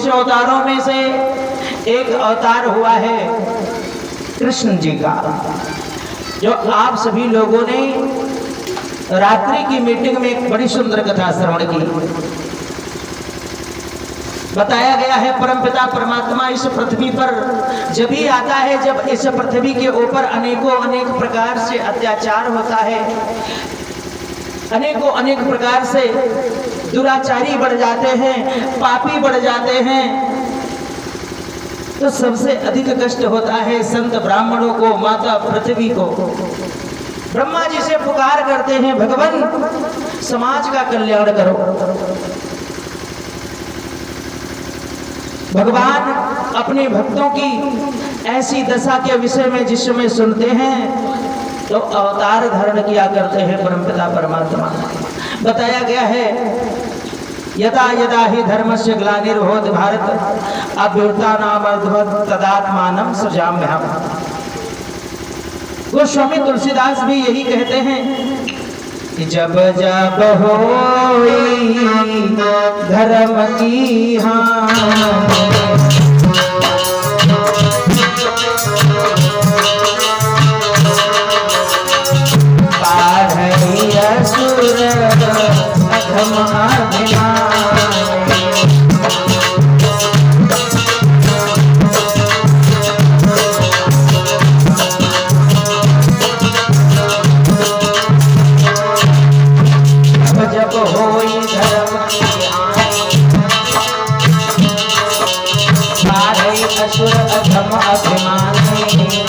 अवतारों में से एक अवतार हुआ है कृष्ण जी का, जो आप सभी लोगों ने रात्रि की मीटिंग में एक बड़ी सुंदर कथा श्रवण की। बताया गया है परमपिता परमात्मा इस पृथ्वी पर जब ही आता है जब इस पृथ्वी के ऊपर अनेक प्रकार से अत्याचार होता है, अनेक प्रकार से दुराचारी बढ़ जाते हैं, पापी बढ़ जाते हैं, तो सबसे अधिक कष्ट होता है संत ब्राह्मणों को, माता पृथ्वी को। ब्रह्मा जी से पुकार करते हैं, भगवान समाज का कल्याण करो। भगवान अपने भक्तों की ऐसी दशा के विषय में जिस समय सुनते हैं तो अवतार धारण किया करते हैं परमपिता परमात्मा। बताया गया है यदा यदा ही धर्मस्य ग्लानिर्भवति भारत अभ्युत्थानामर्धवत् तदात्मानं सृजाम्यहम्। गोस्वामी तुलसीदास भी यही कहते हैं कि जब जब होई धर्म की हानि पाढ़ई असुर अधम अभिमानी। जब होई धर्म की हानि पाढ़ई असुर अधम अभिमानी।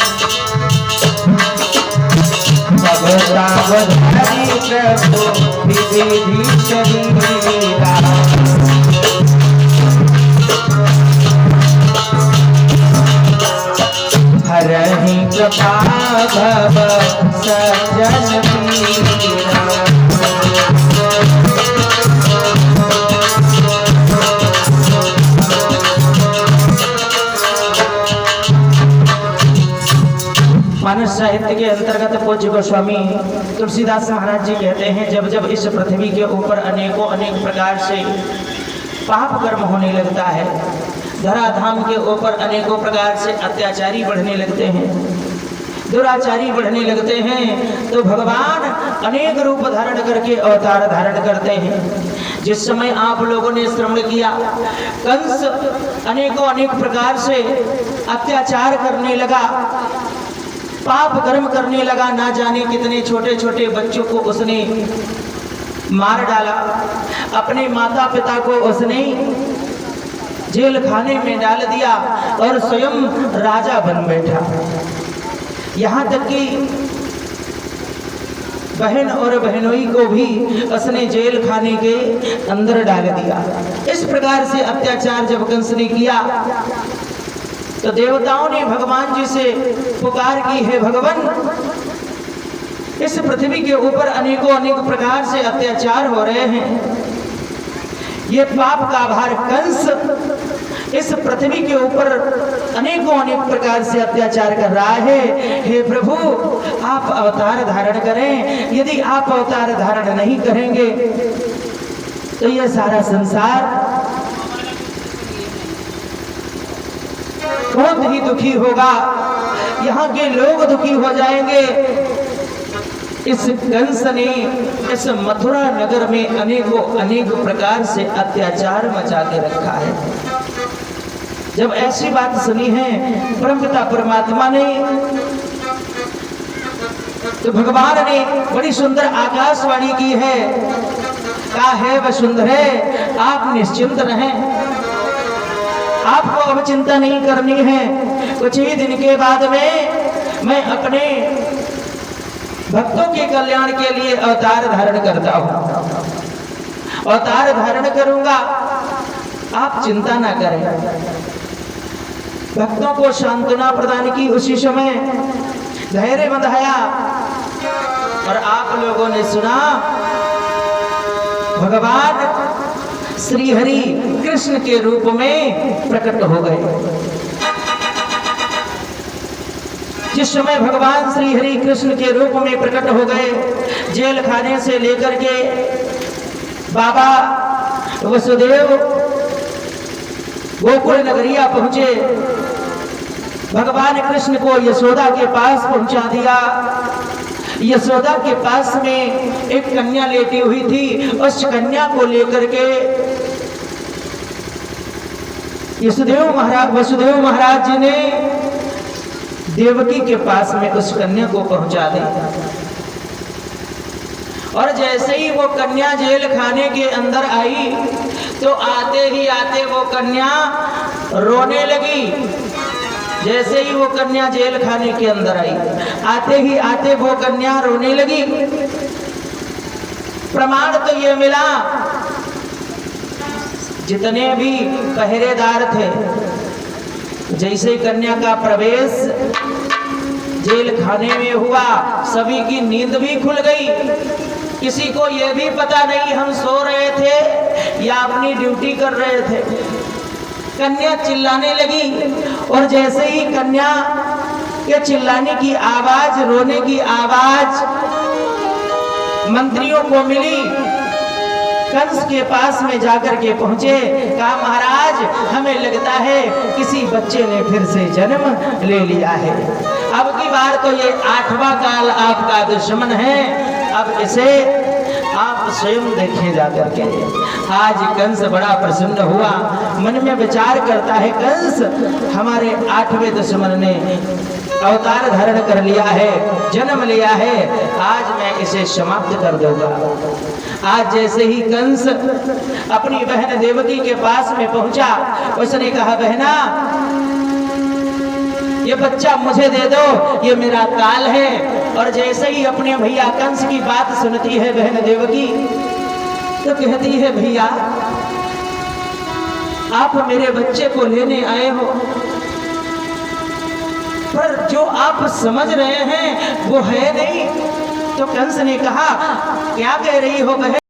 सावधानी प्रभु विधि शरीरा हरहि कृपा भव सज्जन पीरा। मानस साहित्य के अंतर्गत पूज्य गोस्वामी तुलसीदास महाराज जी कहते हैं जब जब इस पृथ्वी के ऊपर अनेक प्रकार से पाप कर्म होने लगता है, धराधाम के ऊपर अनेकों प्रकार से अत्याचारी बढ़ने लगते हैं, दुराचारी बढ़ने लगते हैं, तो भगवान अनेक रूप धारण करके अवतार धारण करते हैं। जिस समय आप लोगों ने श्रवण किया कंस अनेक प्रकार से अत्याचार करने लगा, पाप कर्म करने लगा, ना जाने कितने छोटे छोटे बच्चों को उसने मार डाला, अपने माता पिता को उसने जेल खाने में डाल दिया और स्वयं राजा बन बैठा। यहाँ तक कि बहन और बहनोई को भी उसने जेल खाने के अंदर डाल दिया। इस प्रकार से अत्याचार जब कंस ने किया तो देवताओं ने भगवान जी से पुकार की है, भगवान इस पृथ्वी के ऊपर अनेक प्रकार से अत्याचार हो रहे हैं, ये पाप का भार कंस इस पृथ्वी के ऊपर अनेक प्रकार से अत्याचार कर रहा है। हे प्रभु आप अवतार धारण करें, यदि आप अवतार धारण नहीं करेंगे तो यह सारा संसार बहुत ही दुखी होगा, यहाँ के लोग दुखी हो जाएंगे। इस कंस ने इस मथुरा नगर में अनेक प्रकार से अत्याचार मचा के रखा है। जब ऐसी बात सुनी है परमपिता परमात्मा ने तो भगवान ने बड़ी सुंदर आकाशवाणी की है, कहा है वसुंधरे आप निश्चिंत रहें, आपको अब चिंता नहीं करनी है। कुछ ही दिन के बाद में मैं अपने भक्तों के कल्याण के लिए अवतार धारण करता हूँ, अवतार धारण करूंगा, आप चिंता ना करें। भक्तों को सांत्वना प्रदान की, उसी समय धैर्य बंधाया और आप लोगों ने सुना भगवान श्री हरि कृष्ण के रूप में प्रकट हो गए। जिस समय भगवान श्री हरि कृष्ण के रूप में प्रकट हो गए, जेल खाने से लेकर के बाबा वसुदेव गोकुल नगरिया पहुंचे, भगवान कृष्ण को यशोदा के पास पहुंचा दिया। यशोदा के पास में एक कन्या लेटी हुई थी, उस कन्या को लेकर के वसुदेव महाराज जी ने देवकी के पास में उस कन्या को पहुंचा दिया। और जैसे ही वो कन्या जेल खाने के अंदर आई तो आते ही आते वो कन्या रोने लगी। जैसे ही वो कन्या जेल खाने के अंदर आई, आते ही आते वो कन्या रोने लगी। प्रमाण तो ये मिला, जितने भी पहरेदार थे, जैसे कन्या का प्रवेश जेल खाने में हुआ, सभी की नींद भी खुल गई। किसी को यह भी पता नहीं हम सो रहे थे या अपनी ड्यूटी कर रहे थे। कन्या चिल्लाने लगी और जैसे ही कन्या के चिल्लाने की आवाज, रोने की आवाज मंत्रियों को मिली, कंस के पास में जाकर के पहुंचे। कहा महाराज, हमें लगता है किसी बच्चे ने फिर से जन्म ले लिया है। अब की बार तो ये 8वां काल आपका दुश्मन है, अब इसे आप स्वयं देखें जाकर के। आज कंस बड़ा प्रसन्न हुआ, मन में विचार करता है कंस हमारे 8वें दुश्मन ने अवतार धारण कर लिया है, जन्म लिया है, आज मैं इसे समाप्त कर दूंगा। आज जैसे ही कंस अपनी बहन देवकी के पास में पहुंचा, उसने कहा बहना ये बच्चा मुझे दे दो, ये मेरा काल है। और जैसे ही अपने भैया कंस की बात सुनती है बहन देवकी, तो कहती है भैया आप मेरे बच्चे को लेने आए हो, पर जो आप समझ रहे हैं वो है नहीं। तो कंस ने कहा क्या कह रही हो बहन?